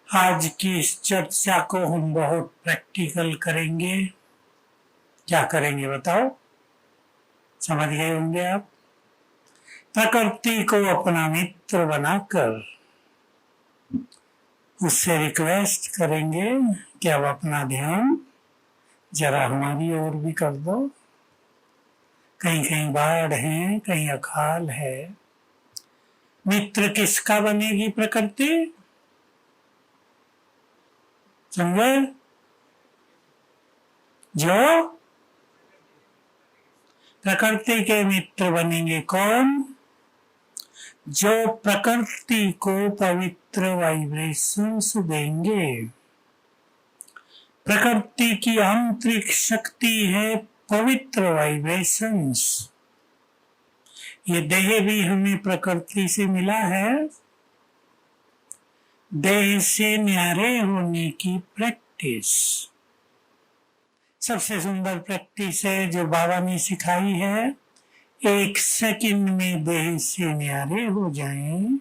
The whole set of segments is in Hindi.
आज की इस चर्चा को हम बहुत प्रैक्टिकल करेंगे। क्या करेंगे बताओ? समझ गए होंगे आप। प्रकृति को अपना मित्र बनाकर उससे रिक्वेस्ट करेंगे कि अब अपना ध्यान जरा हमारी ओर भी कर दो। कहीं कहीं बाढ़ है, कहीं अकाल है। मित्र किसका बनेगी प्रकृति? समझे? जो प्रकृति के मित्र बनेंगे कौन? जो प्रकृति को पवित्र वाइब्रेशंस देंगे। प्रकृति की आंतरिक शक्ति है पवित्र वाइब्रेशंस। ये देह भी हमें प्रकृति से मिला है। देह से न्यारे होने की प्रैक्टिस सबसे सुंदर प्रैक्टिस है जो बाबा ने सिखाई है। 1 सेकंड में देह से न्यारे हो जाएं।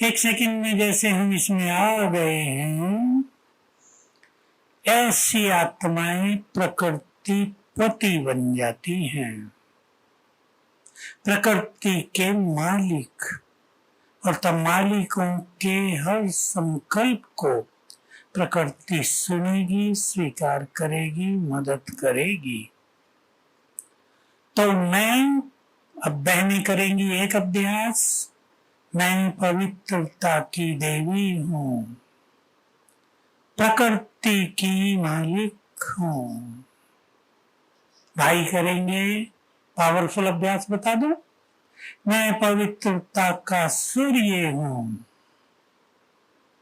1 सेकंड में जैसे हम इसमें आ गए हैं, ऐसी आत्माएं प्रकृति पति बन जाती हैं। प्रकृति के मालिक। और तब मालिकों के हर संकल्प को प्रकृति सुनेगी, स्वीकार करेगी, मदद करेगी। तो मैं, अब बहनें करेंगी एक अभ्यास। मैं पवित्रता की देवी हूँ, प्रकृति की मालिक हूँ। भाई करेंगे पावरफुल अभ्यास, बता दो। मैं पवित्रता का सूर्य हूँ।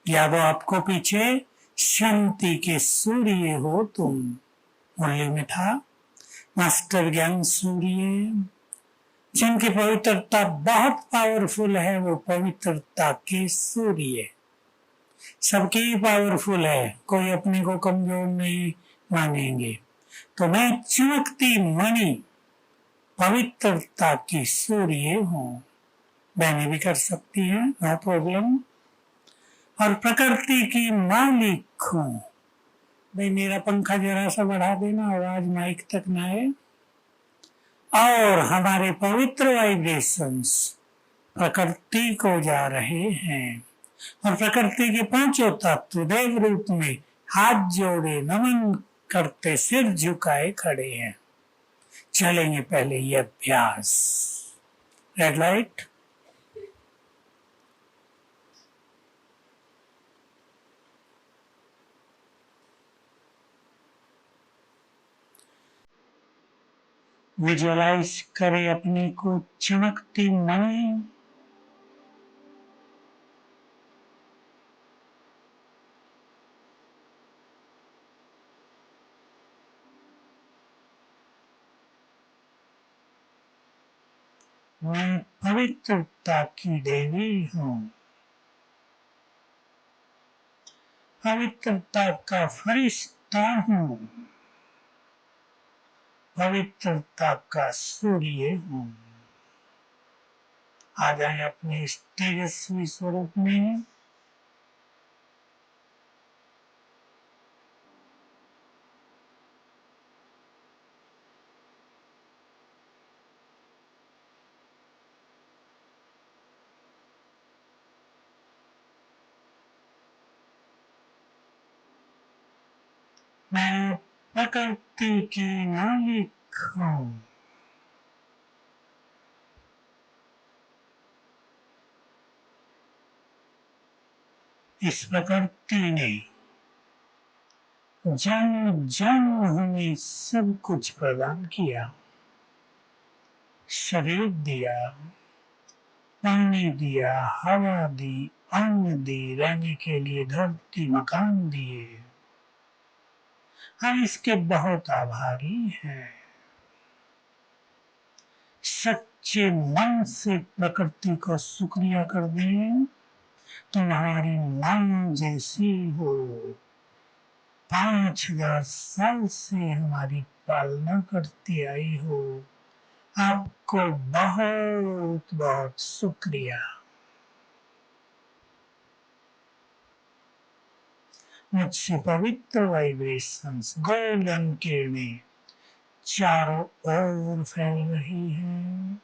याद हो आपको पीछे शांति के सूर्य हो तुम। मुरली में था मास्टर ज्ञान सूर्य। जिनकी पवित्रता बहुत पावरफुल है वो पवित्रता के सूर्य। सबकी पावरफुल है, कोई अपने को कमजोर नहीं मानेंगे। तो मैं चमकती मणि पवित्रता की सूर्य हूँ। बहनें भी कर सकती हैं, नो प्रॉब्लम। और प्रकृति की मालिक हूँ। भाई मेरा पंखा जरा सा बढ़ा देना, आवाज माइक तक ना आए। और हमारे पवित्र वाइब्रेशंस प्रकृति को जा रहे हैं। और प्रकृति के 5 तत्व देव रूप में हाथ जोड़े नमन करते सिर झुकाए खड़े हैं। चलेंगे पहले ये अभ्यास। Red light. विजुअलाइज करें अपने को चमकती मणि। मैं पवित्रता की देवी हूँ, पवित्रता का फरिश्ता हूँ, पवित्रता का सूर्य हूँ। आ जाए अपने इस तेजस्वी स्वरूप में। मैं प्रकृति की मालिक हूँ। इस प्रकृति ने जन्म जन्म हमें सब कुछ प्रदान किया। शरीर दिया, पानी दिया, हवा दी, अन्न दी, रहने के लिए धरती मकान दिए। हम इसके बहुत आभारी हैं। सच्चे मन से प्रकृति को शुक्रिया कर दें। तुम्हारी मां जैसी हो। 5000 साल से हमारी पालना करती आई हो। आपको बहुत बहुत शुक्रिया। मुझसे पवित्र वाइब्रेशंस, गोल्डन किरणें चारों ओर फैल रही हैं।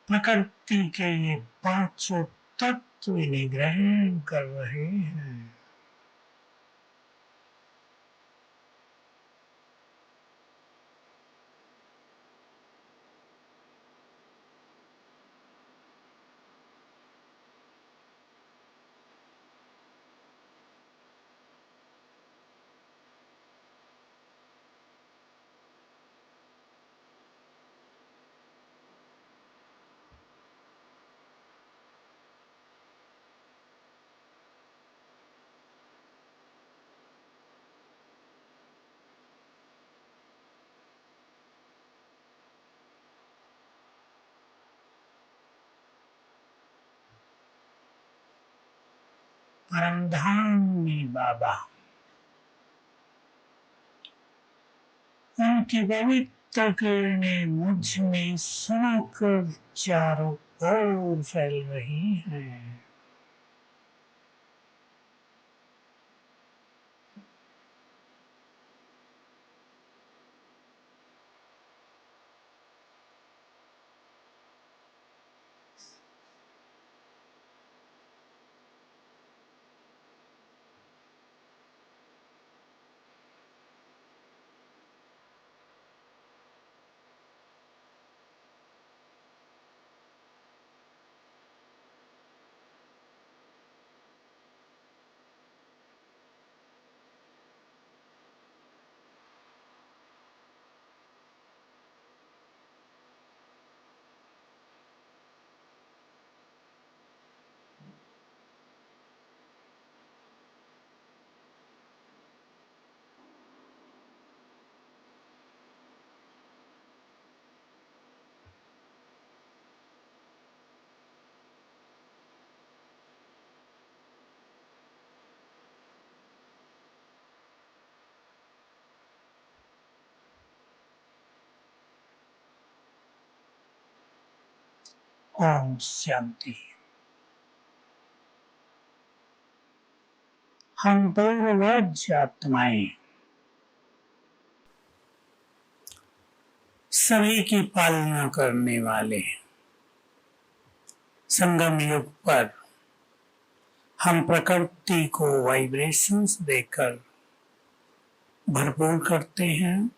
प्रकृति के ये पांचों तत्व इन्हें ग्रहण कर रहे हैं। परमधाम में बाबा, उनकी पवित्र किरणें मुझ में समाकर चारों ओर फैल रही हैं। ओम शांति। हम पूर्वज आत्माएं सभी की पालना करने वाले संगम युग पर हम प्रकृति को वाइब्रेशंस देकर भरपूर करते हैं।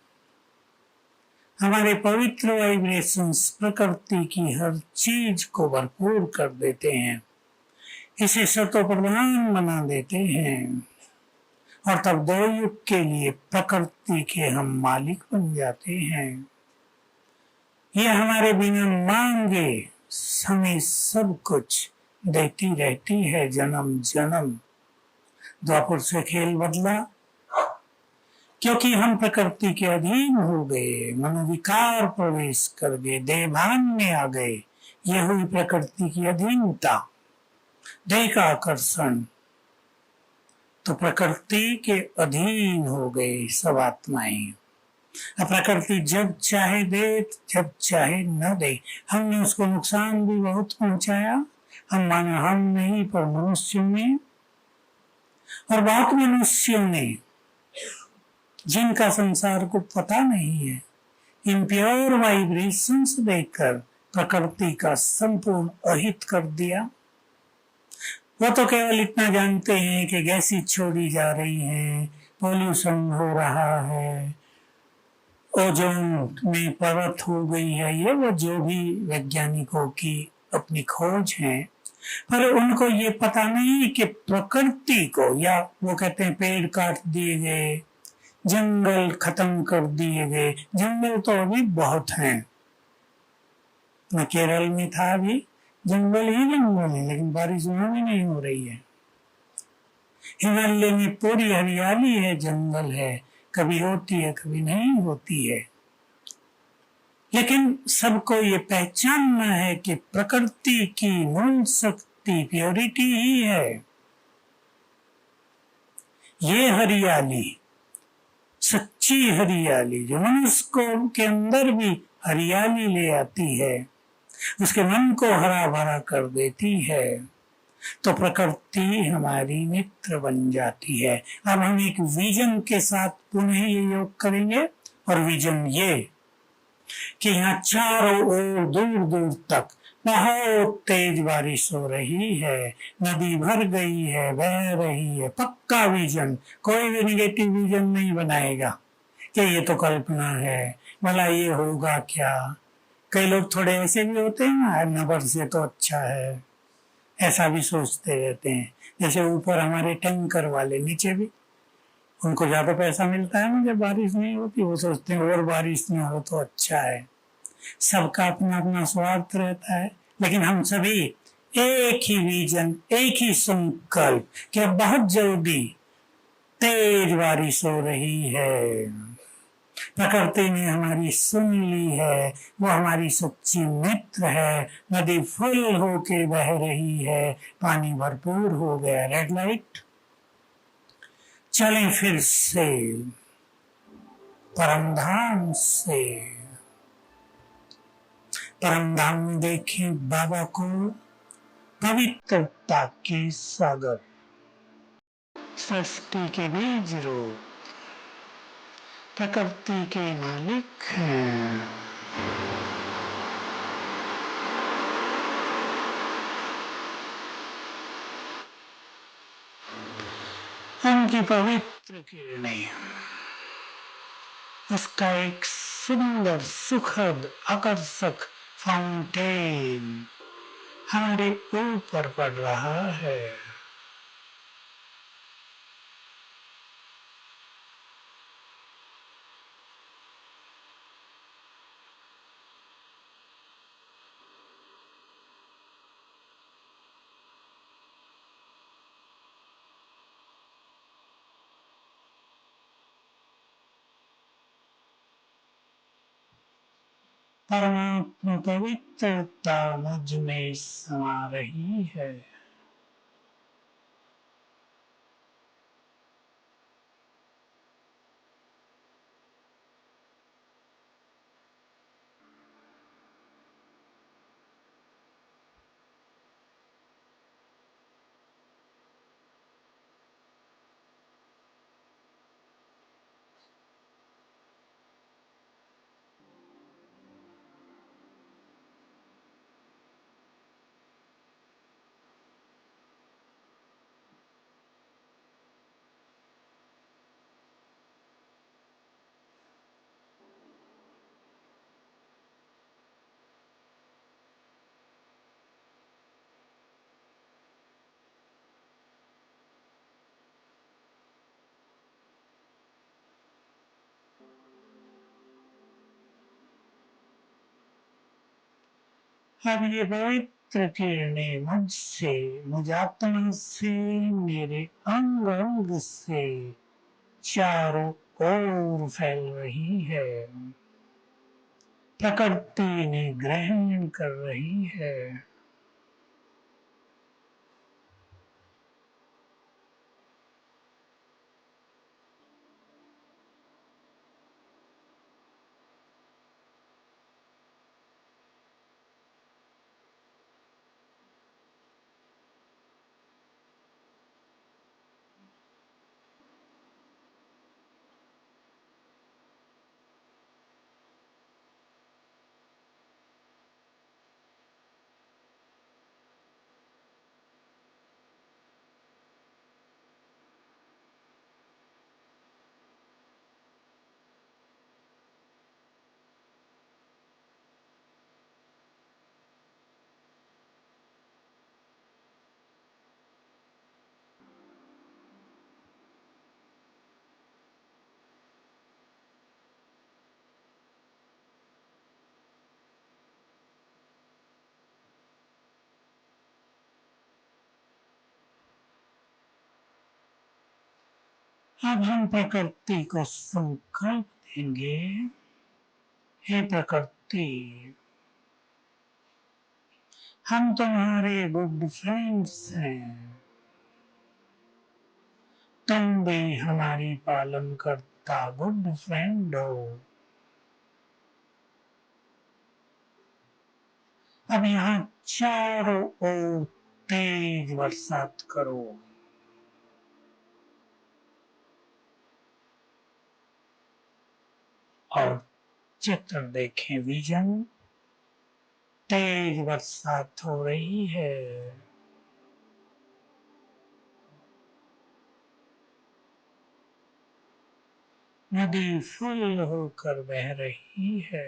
हमारे पवित्र वाइब्रेशंस प्रकृति की हर चीज को भरपूर कर देते हैं, इसे सतो प्रधान बना देते हैं और तब दो युग के लिए प्रकृति के हम मालिक बन जाते हैं। यह हमारे बिना मांगे हमें सब कुछ देती रहती है। जन्म जन्म द्वापर से खेल बदला, क्योंकि हम प्रकृति के अधीन हो गए, मनोविकार प्रवेश कर गए, देहभान में आ गए। यह हुई प्रकृति की अधीनता, देह का आकर्षण। तो प्रकृति के अधीन हो गए सब आत्माएं। प्रकृति जब चाहे दे, जब चाहे न दे। हमने उसको नुकसान भी बहुत पहुंचाया। हम माने हम नहीं, पर मनुष्यों ने, और बहुत मनुष्यों ने, जिनका संसार को पता नहीं है, इम्प्योर वाइब्रेशंस देकर प्रकृति का संपूर्ण अहित कर दिया। वो तो केवल इतना जानते हैं कि गैसें छोड़ी जा रही हैं, पोल्यूशन हो रहा है, ओजोन में परत हो गई है। ये वो जो भी वैज्ञानिकों की अपनी खोज है, पर उनको ये पता नहीं कि प्रकृति को, या वो कहते हैं पेड़ काट दिए गए, जंगल खत्म कर दिए गए। जंगल तो अभी बहुत हैं। मैं केरल में था, अभी जंगल ही जंगल है, लेकिन बारिश वहां भी नहीं हो रही है। हिमालय में पूरी हरियाली है, जंगल है, कभी होती है कभी नहीं होती है। लेकिन सबको ये पहचानना है कि प्रकृति की मूल शक्ति प्योरिटी ही है। ये हरियाली, सच्ची हरियाली, जो मनुष्य को के अंदर भी हरियाली ले आती है, उसके मन को हरा भरा कर देती है। तो प्रकृति हमारी मित्र बन जाती है। अब हम एक विजन के साथ पुनः ये योग करेंगे, और विजन ये कि यहाँ चारों ओर दूर दूर तक बहुत तेज बारिश हो रही है, नदी भर गई है, बह रही है। पक्का विजन, कोई भी निगेटिव विजन नहीं बनाएगा कि ये तो कल्पना है, भला ये होगा क्या। कई लोग थोड़े ऐसे भी होते हैं ना, नबर से तो अच्छा है, ऐसा भी सोचते रहते हैं। जैसे ऊपर हमारे टैंकर वाले, नीचे भी उनको ज्यादा पैसा मिलता है ना जब बारिश नहीं होती, वो सोचते हैं और बारिश नहीं हो तो अच्छा है। सबका अपना अपना स्वार्थ रहता है, लेकिन हम सभी एक ही विजन, एक ही संकल्प कि अब बहुत जल्दी तेज बारिश हो रही है, प्रकृति ने हमारी सुन ली है, वो हमारी सच्ची मित्र है। नदी फुल होके बह रही है, पानी भरपूर हो गया। रेड लाइट, चलें फिर से परमधाम से। परमधाम में देखें बाबा को, पवित्रता के सागर, सृष्टि के बीज रूप, प्रकृति के मालिक हैं। उनकी पवित्र किरणें, उसका एक सुंदर सुखद आकर्षक फाउंटेन हमारे ऊपर पड़ रहा है। परमात्मा पवित्रता मुझ में समा रही है। अब ये पवित्र किरणें मुझसे, मुझ आत्मा से, मेरे अंग अंग से चारों ओर फैल रही है, प्रकृति ने ग्रहण कर रही है। अब हम प्रकृति को संकल्प देंगे, हे प्रकृति, हम तुम्हारे गुड फ्रेंड्स हैं, तुम भी हमारी पालन करता गुड फ्रेंड हो। अब यहाँ चारों ओर तेज बरसात करो। और चित्र देखें, विजन, तेज बरसात हो रही है। नदी फुल होकर बह रही है।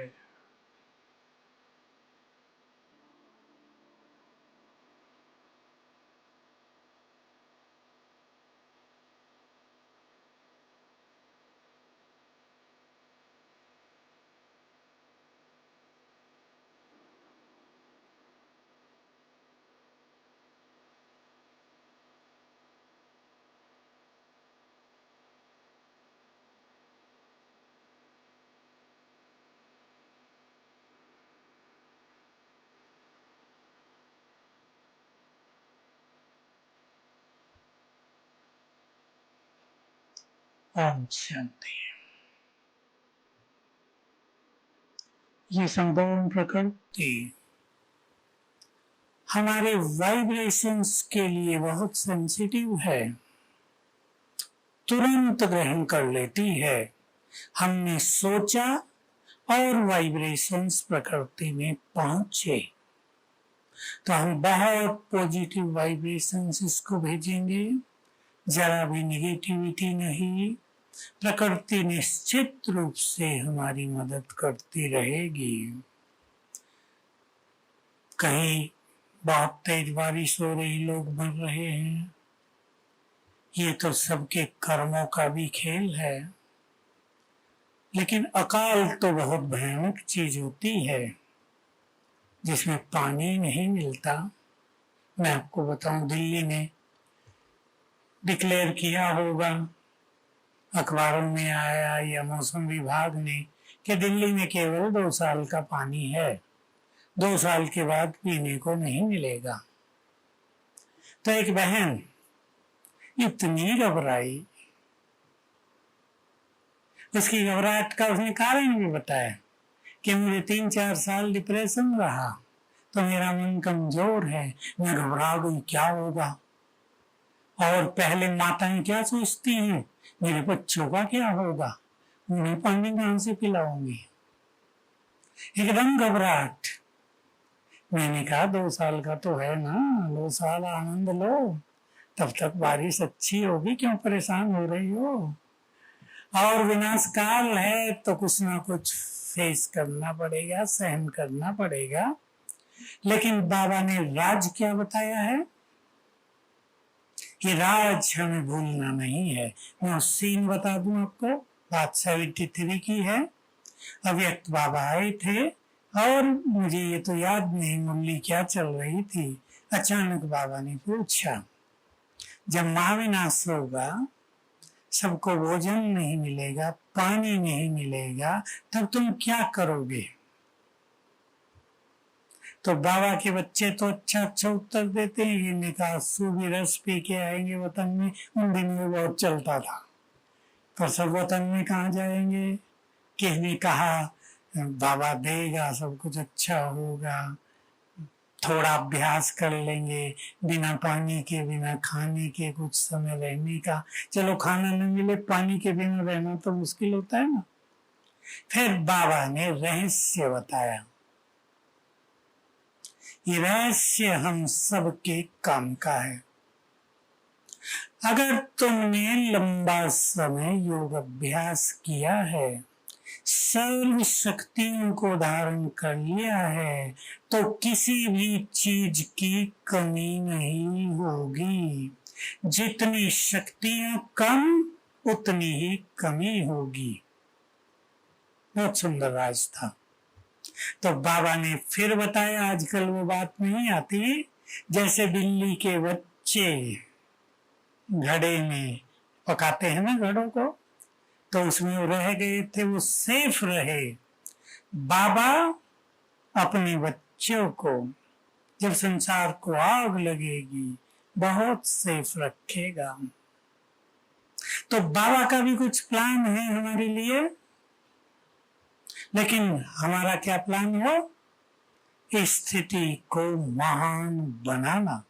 ओम शांति। ये संपूर्ण प्रकृति हमारे वाइब्रेशंस के लिए बहुत सेंसिटिव है, तुरंत ग्रहण कर लेती है। हमने सोचा और वाइब्रेशंस प्रकृति में पहुंचे, तो हम बहुत पॉजिटिव वाइब्रेशंस इसको भेजेंगे, जरा भी निगेटिविटी नहीं। प्रकृति निश्चित रूप से हमारी मदद करती रहेगी। कहीं बहुत तेज बारिश हो रही, लोग मर रहे हैं, ये तो सबके कर्मों का भी खेल है। लेकिन अकाल तो बहुत भयानक चीज होती है, जिसमें पानी नहीं मिलता। मैं आपको बताऊं, दिल्ली ने डिक्लेयर किया होगा, अखबारों में आया या मौसम विभाग ने, कि दिल्ली में केवल 2 साल का पानी है, 2 साल के बाद पीने को नहीं मिलेगा। तो एक बहन इतनी घबराई, उसकी घबराहट का उसने कारण भी बताया कि मुझे 3-4 साल डिप्रेशन रहा, तो मेरा मन कमजोर है, मैं घबरा गई, क्या होगा। और पहले माताएं क्या सोचती हैं, मेरे बच्चों का क्या होगा, उन्हें पानी कहां से पिलाऊंगी। एकदम घबराहट। मैंने कहा 2 साल का तो है ना, 2 साल आनंद लो, तब तक बारिश अच्छी होगी, क्यों परेशान हो रही हो। और विनाश काल है तो कुछ ना कुछ फेस करना पड़ेगा, सहन करना पड़ेगा। लेकिन बाबा ने राज क्या बताया है, कि राज हमें भूलना नहीं है। मैं सीन बता दूं आपको, बात 73 की है। अव्यक्त बाबा आए थे और मुझे ये तो याद नहीं मुरली क्या चल रही थी। अचानक बाबा ने पूछा, जब महाविनाश होगा, सबको भोजन नहीं मिलेगा, पानी नहीं मिलेगा, तब तुम क्या करोगे। तो बाबा के बच्चे तो अच्छा अच्छा उत्तर देते हैं। ये निकासू भी रस पी के आएंगे वतन में, उन दिन में बहुत चलता था, पर सब वतन में कहाँ जाएंगे। किसने कहा बाबा देगा, सब कुछ अच्छा होगा, थोड़ा अभ्यास कर लेंगे, बिना पानी के बिना खाने के कुछ समय रहने का। चलो खाना न मिले, पानी के बिना रहना तो मुश्किल होता है ना। फिर बाबा ने रहस्य बताया, ये रहस्य हम सबके काम का है। अगर तुमने लंबा समय योग अभ्यास किया है, सर्व शक्तियों को धारण कर लिया है, तो किसी भी चीज की कमी नहीं होगी। जितनी शक्तियां कम, उतनी ही कमी होगी। बहुत सुंदर राज था। तो बाबा ने फिर बताया, आजकल वो बात नहीं आती, जैसे बिल्ली के बच्चे घड़े में पकाते हैं ना घड़ों को, तो उसमें वो रह गए थे, वो सेफ रहे। बाबा अपने बच्चों को जब संसार को आग लगेगी, बहुत सेफ रखेगा। तो बाबा का भी कुछ प्लान है हमारे लिए, लेकिन हमारा क्या प्लान है, स्थिति को महान बनाना।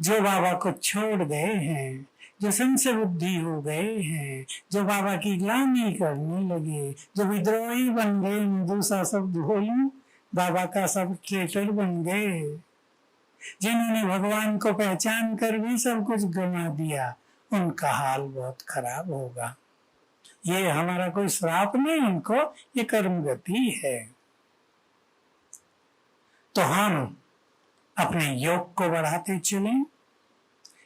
जो बाबा को छोड़ गए हैं, जो संशय बुद्धि हो गए हैं, जो बाबा की ग्लानि करने लगे, जो विद्रोही बन गए, दूसरा शब्द बोलूं, बाबा का सब ट्रेटर बन गए, जिन्होंने भगवान को पहचान कर भी सब कुछ गंवा दिया, उनका हाल बहुत खराब होगा। ये हमारा कोई श्राप नहीं उनको, ये कर्म गति है। तो हम अपने योग को बढ़ाते चलें,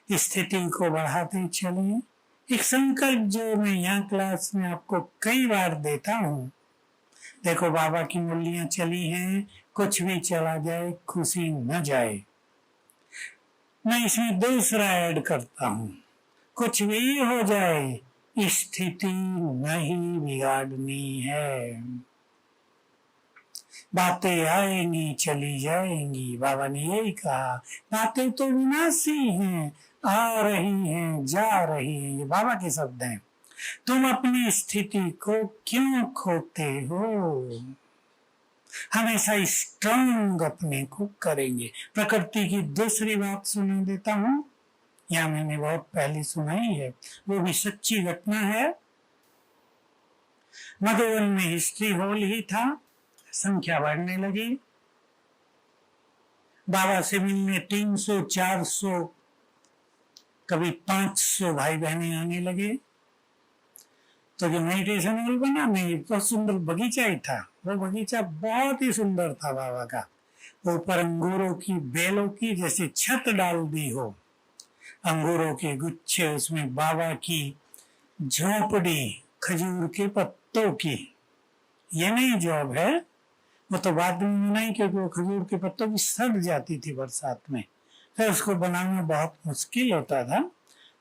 स्थिति को बढ़ाते चलें। एक संकल्प जो मैं यहाँ क्लास में आपको कई बार देता हूँ, देखो बाबा की मुरलियां चली हैं, कुछ भी चला जाए खुशी न जाए। मैं इसमें दूसरा ऐड करता हूँ, कुछ भी हो जाए स्थिति नहीं बिगाड़नी है। बातें आएंगी चली जाएंगी, बाबा ने यही कहा, बातें तो विनाशी हैं, आ रही हैं जा रही हैं, ये बाबा के शब्द हैं। तुम अपनी स्थिति को क्यों खोते हो? हमेशा स्ट्रांग अपने को करेंगे। प्रकृति की दूसरी बात सुना देता हूँ, या मैंने बहुत पहले सुनाई है, वो भी सच्ची घटना है। मधुबन में हिस्ट्री हॉल ही था, संख्या बढ़ने लगी, बाबा से मिलने 300, 400, कभी 500 भाई बहने आने लगे। तो जो मेडिटेशन हॉल बना में बहुत सुंदर बगीचा ही था, वो बगीचा बहुत ही सुंदर था बाबा का। ऊपर अंगूरों की बेलों की जैसे छत डाल दी हो, अंगूरों के गुच्छे, उसमें बाबा की झोपड़ी खजूर के पत्तों की। ये नहीं जॉब है, वो तो बाद में बनाई क्योंकि वो खजूर के पत्तों की सड़ जाती थी बरसात में, फिर उसको बनाना बहुत मुश्किल होता था।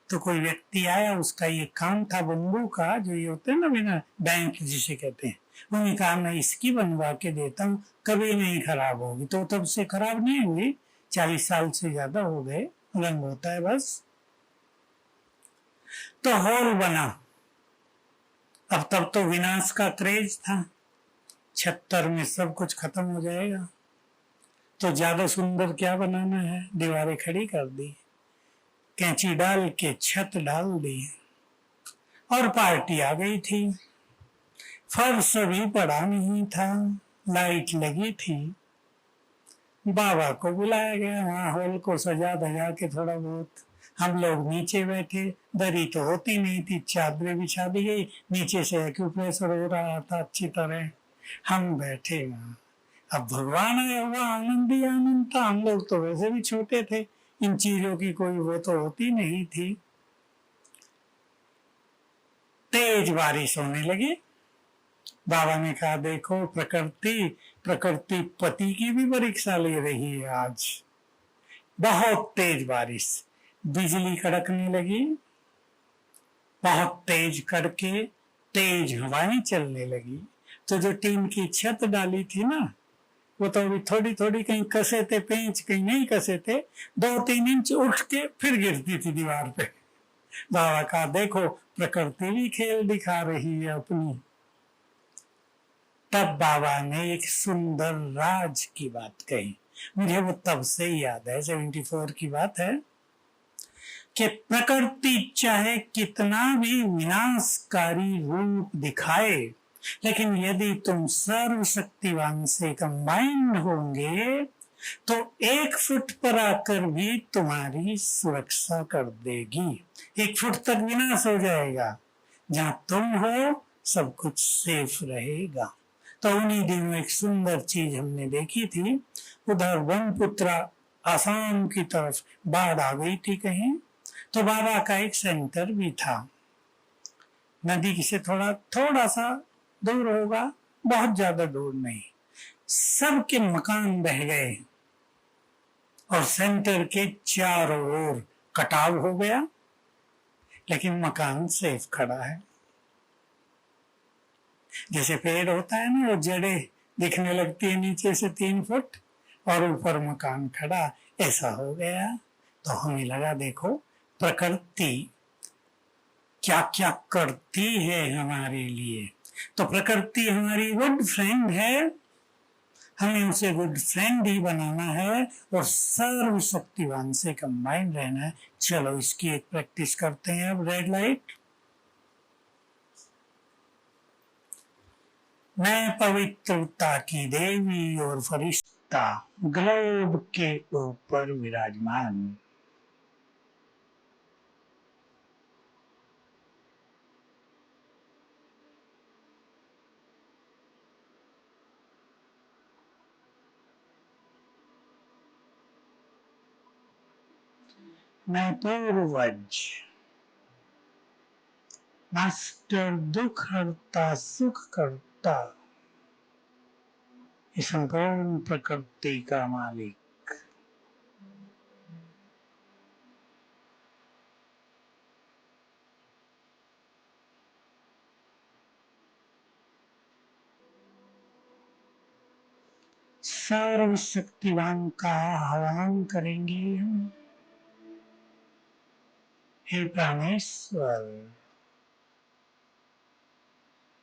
तो कोई व्यक्ति आया, उसका ये काम था बम्बू का, जो ये होते हैं ना बिना बैंक जिसे कहते हैं, उन्होंने कहा मैं इसकी बनवा के देता हूँ, कभी नहीं खराब होगी। तो तब से खराब नहीं हुई, 40 साल से ज्यादा हो गए, रंग होता है बस। तो हॉल बना। अब तब तो विनाश का क्रेज था, 76 में सब कुछ खत्म हो जाएगा, तो ज्यादा सुंदर क्या बनाना है, दीवारें खड़ी कर दी, कैंची डाल के छत डाल दी, और पार्टी आ गई थी। फर्श भी पड़ा नहीं था, लाइट लगी थी। बाबा को बुलाया गया, वहां हॉल को सजा धजा के थोड़ा बहुत। हम लोग नीचे बैठे, दरी तो होती नहीं थी, चादरें बिछा दी गई, नीचे से एक्यूप्रेशर हो रहा था अच्छी तरह। हम बैठे वहां, अब भगवान आया हुआ, आनंद ही आनंद था। हम लोग तो वैसे भी छोटे थे, इन चीजों की कोई वो तो होती नहीं थी। तेज बारिश होने लगी। बाबा ने कहा देखो प्रकृति पति की भी परीक्षा ले रही है आज। बहुत तेज बारिश, बिजली कड़कने लगी, बहुत तेज कड़के, तेज हवाएं चलने लगी। तो जो टीन की छत डाली थी ना, वो तो अभी थोड़ी थोड़ी कहीं कसे थे पेंच, कहीं नहीं कसे थे, 2-3 इंच उठ के फिर गिरती थी दीवार पे। बाबा का देखो प्रकृति भी खेल दिखा रही है अपनी। तब बाबा ने एक सुंदर राज की बात कही, मुझे वो तब से ही याद है, 74 की बात है, कि प्रकृति चाहे कितना भी विनाशकारी रूप दिखाए, लेकिन यदि तुम सर्वशक्तिवान से कंबाइंड होंगे तो 1 फुट पर आकर भी तुम्हारी सुरक्षा कर देगी। 1 फुट तक विनाश हो जाएगा, जहां तुम हो सब कुछ सेफ रहेगा। तो उन्हीं दिनों एक सुंदर चीज हमने देखी थी, उधर ब्रह्मपुत्रा आसाम की तरफ बाढ़ आ गई थी कहीं, तो बाबा का एक सेंटर भी था, नदी से थोड़ा सा दूर होगा, बहुत ज्यादा दूर नहीं। सबके मकान बह गए और सेंटर के चारों ओर कटाव हो गया, लेकिन मकान सेफ खड़ा है। जैसे पेड़ होता है ना, वो जड़ें दिखने लगती है नीचे से 3 फुट और ऊपर मकान खड़ा, ऐसा हो गया। तो हमें लगा देखो प्रकृति क्या क्या करती है हमारे लिए। तो प्रकृति हमारी गुड फ्रेंड है, हमें उसे गुड फ्रेंड ही बनाना है और सर्वशक्तिवान से कंबाइन रहना है। चलो इसकी एक प्रैक्टिस करते हैं अब। Red light. मैं पवित्रता की देवी और फरिश्ता ग्लोब के ऊपर विराजमान। मैं पूर्वज मास्टर दुख हरता सुख करता इस संपूर्ण प्रकृति का मालिक। सर्वशक्तिवान का आह्वान करेंगे हम। हे परमेश्वर,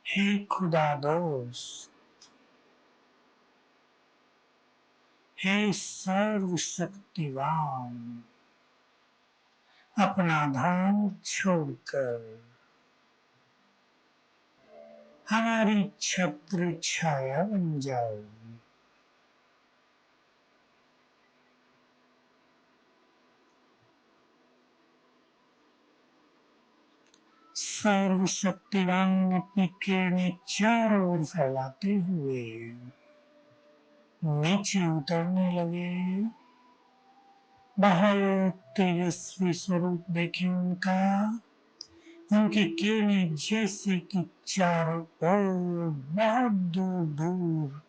हे खुदा दोस्त, हे सर्वशक्तिवान, अपना धाम छोड़कर हमारी छत्र छाया बन जाओ। सर्वशक्तिवान अपनी किरणें चारों ओर फैलाते हुए नीचे उतरने लगे। बहुत तेजस्वी स्वरूप देखें उनका। उनकी किरणें जैसे कि चारों ओर बहुत दूर दूर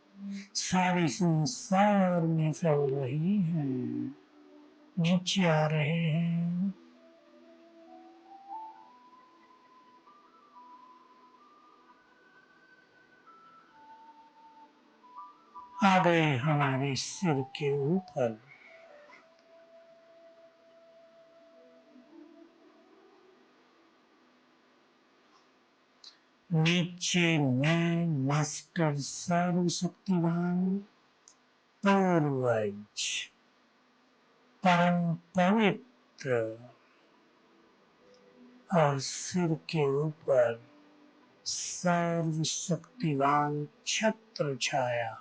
सारे संसार में फैल रही हैं। नीचे आ रहे हैं। आ गए हमारे सिर के ऊपर। नीचे मैं मास्टर सर्वशक्तिवान पूर्वज परम पवित्र और सिर के ऊपर सर्वशक्तिवान छत्र छाया।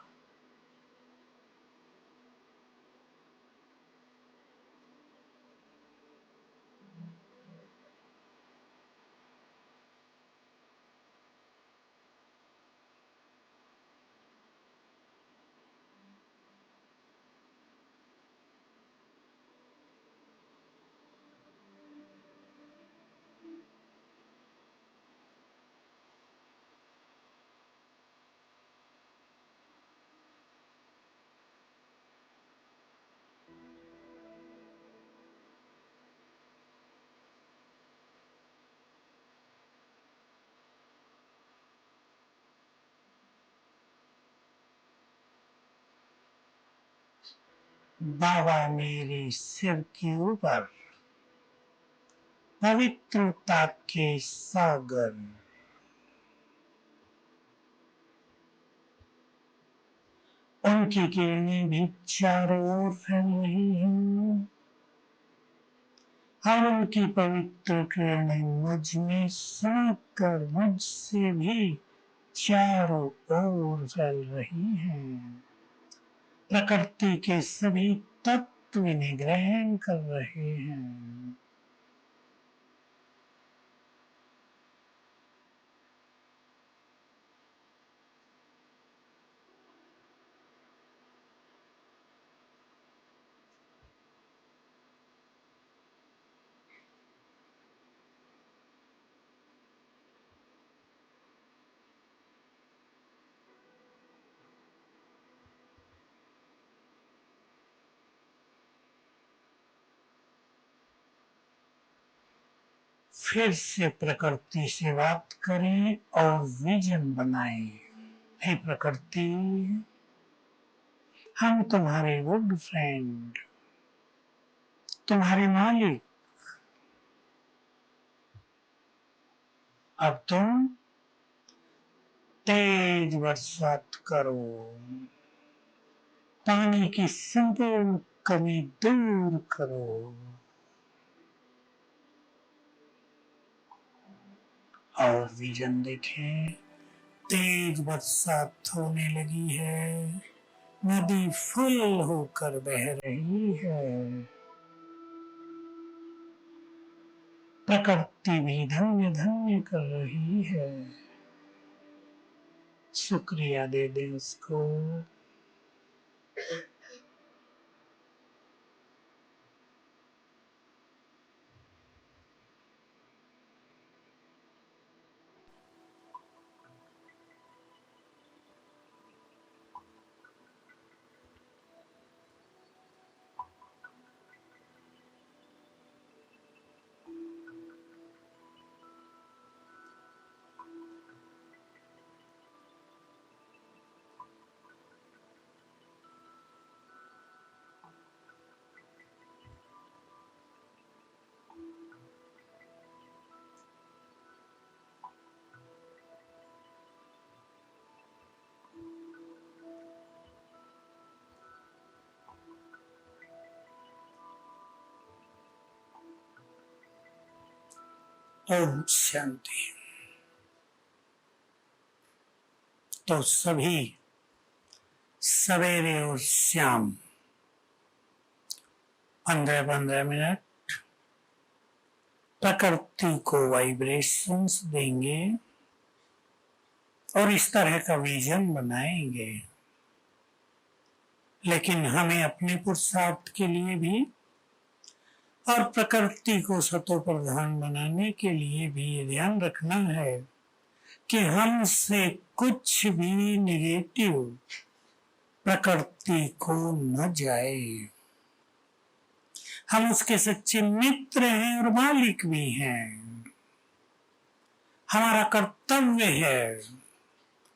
बाबा मेरे सिर के ऊपर पवित्रता के सागर। उनकी किरणें भी चारों ओर फैल रही हैं और उनकी पवित्र किरणें मुझ में समाकर मुझसे भी चारों ओर फैल रही हैं। प्रकृति के सभी तत्व इन्हें ग्रहण कर रहे हैं। फिर से प्रकृति से बात करें और विजन बनाएं। हे प्रकृति, हम तुम्हारे गुड फ्रेंड, तुम्हारे मालिक। अब तुम तेज बरसात करो। पानी की संपूर्ण कमी दूर करो। और विजन देखें, तेज बरसात होने लगी है, नदी फुल होकर बह रही है, प्रकृति भी धन्य धन्य कर रही है। शुक्रिया दे दें उसको। ओम शांति। तो सभी सवेरे और शाम 15-15 मिनट प्रकृति को वाइब्रेशंस देंगे और इस तरह का विजन बनाएंगे। लेकिन हमें अपने पुरुषार्थ के लिए भी और प्रकृति को सतो प्रधान बनाने के लिए भी ये ध्यान रखना है कि हमसे कुछ भी निगेटिव प्रकृति को न जाए। हम उसके सच्चे मित्र हैं और मालिक भी हैं। हमारा कर्तव्य है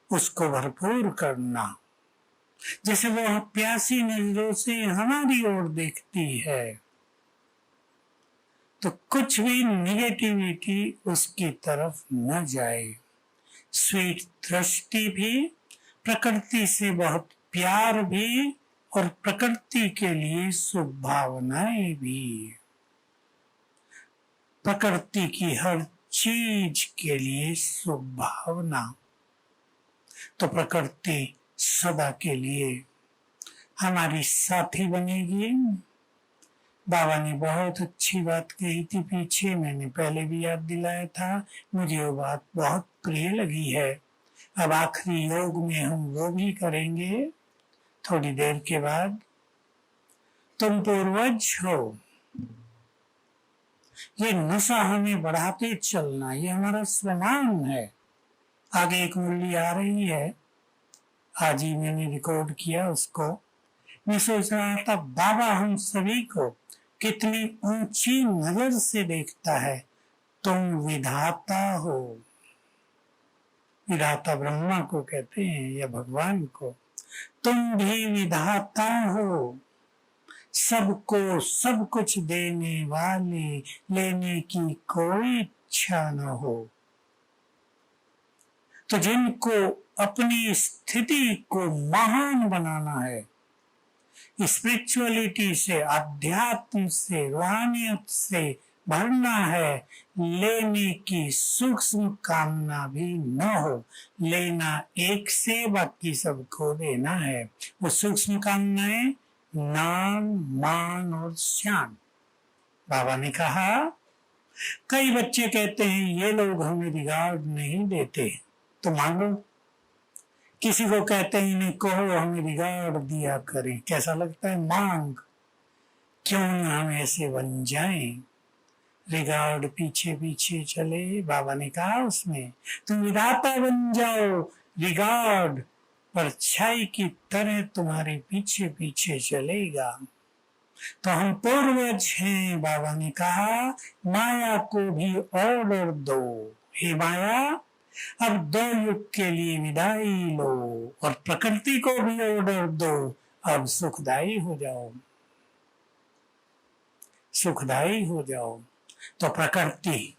उसको भरपूर करना। जैसे वो प्यासी नजरों से हमारी ओर देखती है, तो कुछ भी निगेटिविटी उसकी तरफ न जाए। स्वीट दृष्टि भी, प्रकृति से बहुत प्यार भी और प्रकृति के लिए शुभ भावनाएं भी, प्रकृति की हर चीज के लिए शुभ भावना। तो प्रकृति सदा के लिए हमारी साथी बनेगी। बाबा ने बहुत अच्छी बात कही थी पीछे, मैंने पहले भी याद दिलाया था, मुझे वो बात बहुत प्रिय लगी है। अब आखिरी योग में हम वो भी करेंगे थोड़ी देर के बाद। तुम पूर्वज हो, ये नशा हमें बढ़ाते चलना, ये हमारा स्वमान है। आगे एक मुरली आ रही है, आज ही मैंने रिकॉर्ड किया उसको। मैं सोच रहा था बाबा हम सभी को कितनी ऊंची नजर से देखता है। तुम विधाता हो, विधाता ब्रह्मा को कहते हैं या भगवान को। तुम भी विधाता हो, सबको सब कुछ देने वाले, लेने की कोई इच्छा न हो। तो जिनको अपनी स्थिति को महान बनाना है, स्पिरिचुअलिटी से, अध्यात्म से, रूहानियत से भरना है, लेने की सूक्ष्म कामना भी न हो। लेना एक से, बाकी सबको देना है। वो सूक्ष्म कामनाएं नाम, मान और शान। बाबा ने कहा, कई बच्चे कहते हैं ये लोग हमें रिगार्ड नहीं देते, तो मांगो। किसी को कहते हैं इन्हें कहो हमें रिगार्ड दिया करें, कैसा लगता है? मांग। क्यों न हम ऐसे बन जाएं, रिगार्ड पीछे पीछे चले। बाबा ने कहा उसमें, तुम विधाता बन जाओ, रिगार्ड परछाई की तरह तुम्हारे पीछे पीछे चलेगा। तो हम पूर्वज हैं। बाबा ने कहा, माया को भी ऑर्डर दो, हे माया अब 2 युग के लिए विदाई लो, और प्रकृति को भी ऑर्डर दो, अब सुखदाई हो जाओ, सुखदाई हो जाओ। तो प्रकृति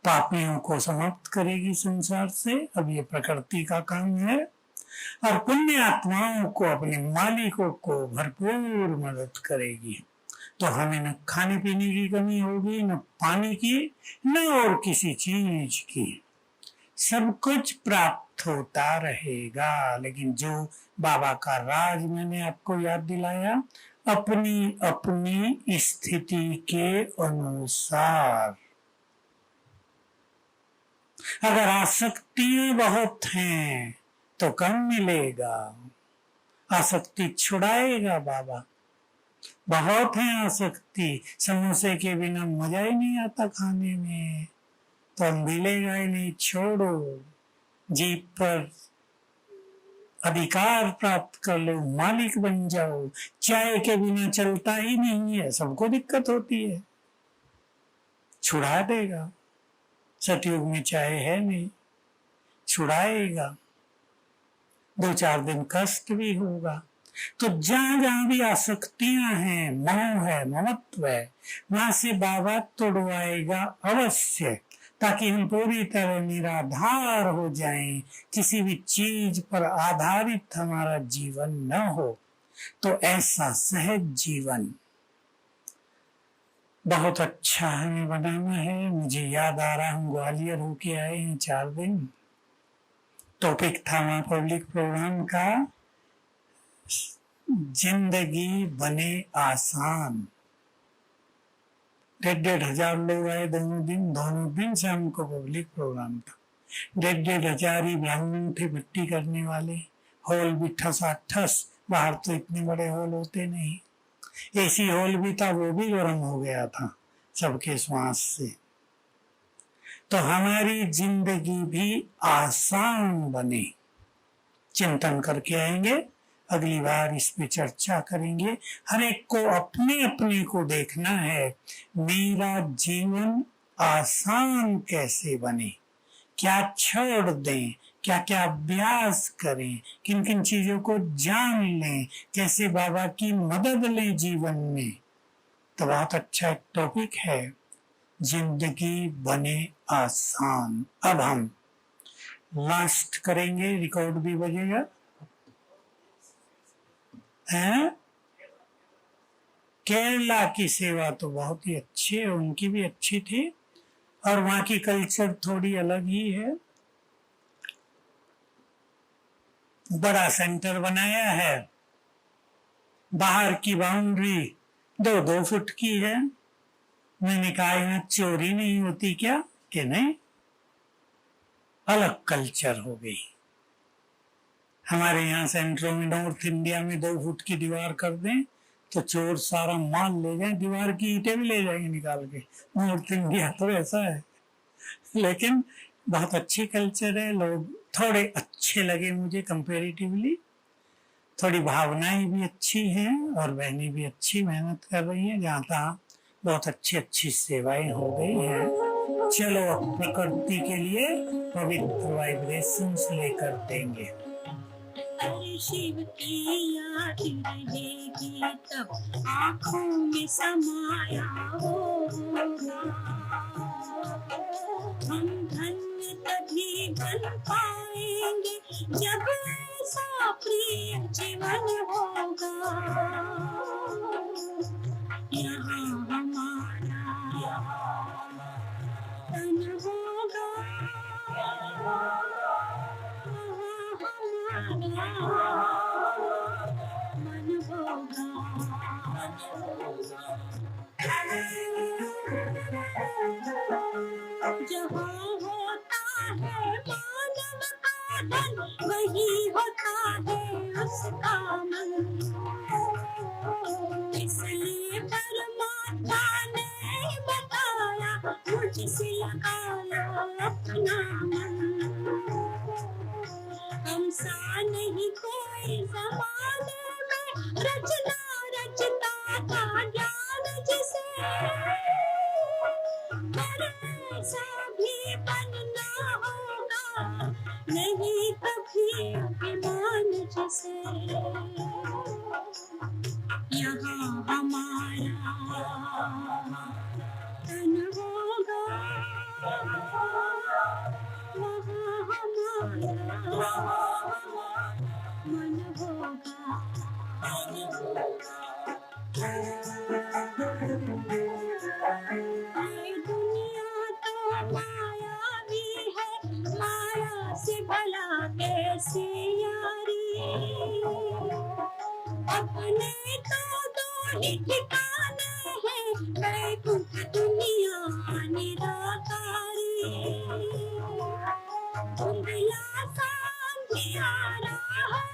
पापियों को समाप्त करेगी संसार से। अब ये प्रकृति का काम है। और पुण्य आत्माओं को, अपने मालिकों को भरपूर मदद करेगी। तो हमें न खाने पीने की कमी होगी, न पानी की, न और किसी चीज की, सब कुछ प्राप्त होता रहेगा। लेकिन जो बाबा का राज मैंने आपको याद दिलाया, अपनी अपनी स्थिति के अनुसार। अगर आसक्तियां बहुत हैं तो कम मिलेगा, आसक्ति छुड़ाएगा बाबा। बहुत है आसक्ति, समोसे के बिना मजा ही नहीं आता खाने में, तो हम मिलेगा ही नहीं। छोड़ो, जीप पर अधिकार प्राप्त कर लो, मालिक बन जाओ। चाय के बिना चलता ही नहीं है, सबको दिक्कत होती है, छुड़ा देगा। सतयुग में चाय है नहीं, छुड़ाएगा। 2-4 दिन कष्ट भी होगा। तो जहां जहां भी आसक्तियां हैं, मोह है, ममत्व है, वहां से बाबा तोड़वाएगा अवश्य, ताकि हम पूरी तरह निराधार हो जाएं, किसी भी चीज पर आधारित हमारा जीवन न हो। तो ऐसा सहज जीवन बहुत अच्छा हमें बनाना है। मुझे याद आ रहा, हम ग्वालियर होके आए हैं 4 दिन। टॉपिक था वहां पब्लिक प्रोग्राम का, जिंदगी बने आसान। 1,500 लोग आए दोनों दिन शाम को पब्लिक प्रोग्राम था। 1,500 ही ब्राह्मण थे, भट्टी करने वाले। हॉल भी ठस, बाहर तो इतने बड़े हॉल होते नहीं। एसी हॉल भी था, वो भी गर्म हो गया था सबके श्वास से। तो हमारी जिंदगी भी आसान बने, चिंतन करके आएंगे। अगली बार इस पे चर्चा करेंगे। हर एक को अपने अपने को देखना है, मेरा जीवन आसान कैसे बने, क्या छोड़ दें, क्या क्या अभ्यास करें, किन किन चीजों को जान लें, कैसे बाबा की मदद लें जीवन में। तो बहुत अच्छा एक टॉपिक है, जिंदगी बने आसान। अब हम लास्ट करेंगे, रिकॉर्ड भी बजेगा। केरला की सेवा तो बहुत ही अच्छी है, उनकी भी अच्छी थी, और वहां की कल्चर थोड़ी अलग ही है। बड़ा सेंटर बनाया है, बाहर की बाउंड्री 2-2 फुट की है। मैंने कहा यहाँ चोरी नहीं होती क्या, कि नहीं, अलग कल्चर हो गई। हमारे यहाँ सेंटरों में, नॉर्थ इंडिया में 2 फुट की दीवार कर दें तो चोर सारा माल ले जाए, दीवार की ईंटें भी ले जाएंगे निकाल के। नॉर्थ इंडिया तो ऐसा है। लेकिन बहुत अच्छी कल्चर है, लोग थोड़े अच्छे लगे मुझे कंपैरेटिवली। थोड़ी भावनाएं भी अच्छी हैं और बहनें भी अच्छी मेहनत कर रही हैं, जहाँ तहाँ बहुत अच्छी सेवाएं हो गई हैं। चलो अब प्रकृति के लिए पवित्र वाइब्रेशंस लेकर देंगे। अरे शिव की याद रहेगी तब आँखों में समाया होगा। हम धन्य तभी बन पाएंगे जब ऐसा प्रिय जीवन होगा। यहाँ हमारा तन होगा, मन होगा। जहाँ होता है मानव का धन, वही होता है उसका मन। इसलिए परमात्मा ने बताया, मुझसे लगाया अपना मन। हमसा नहीं कोई ज़माने में, रचना रचता था ज्ञान जिसे, पर ऐसा भी बनना होगा नहीं कभी अभिमान जिसे। यहाँ हमारा तन होगा, वहाँ हमारा बसे यारी। अपने तो दो ही ठिकाने हैं, वैकुंठ दुनिया निराकारी। धुंधला सांधियारा है,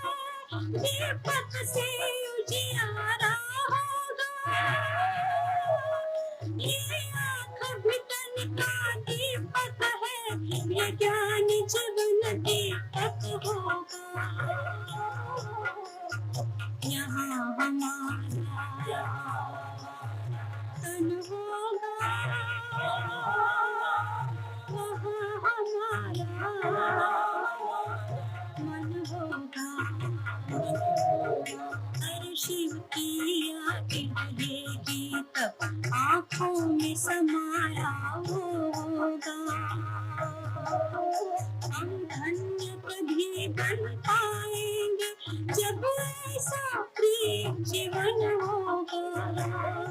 दीपक से उजियारा होगा। ये आँख भी तन का दीपक है, ये ज्ञान जीवन दीपक होगा। यहाँ हमारा तन होगा, वहाँ हमारा मन होगा। हर शिव की याद रहेगी तब आँखों में समाया होगा। हम धन्य तभी बन पाएंगे जब ऐसा प्रिय जीवन होगा।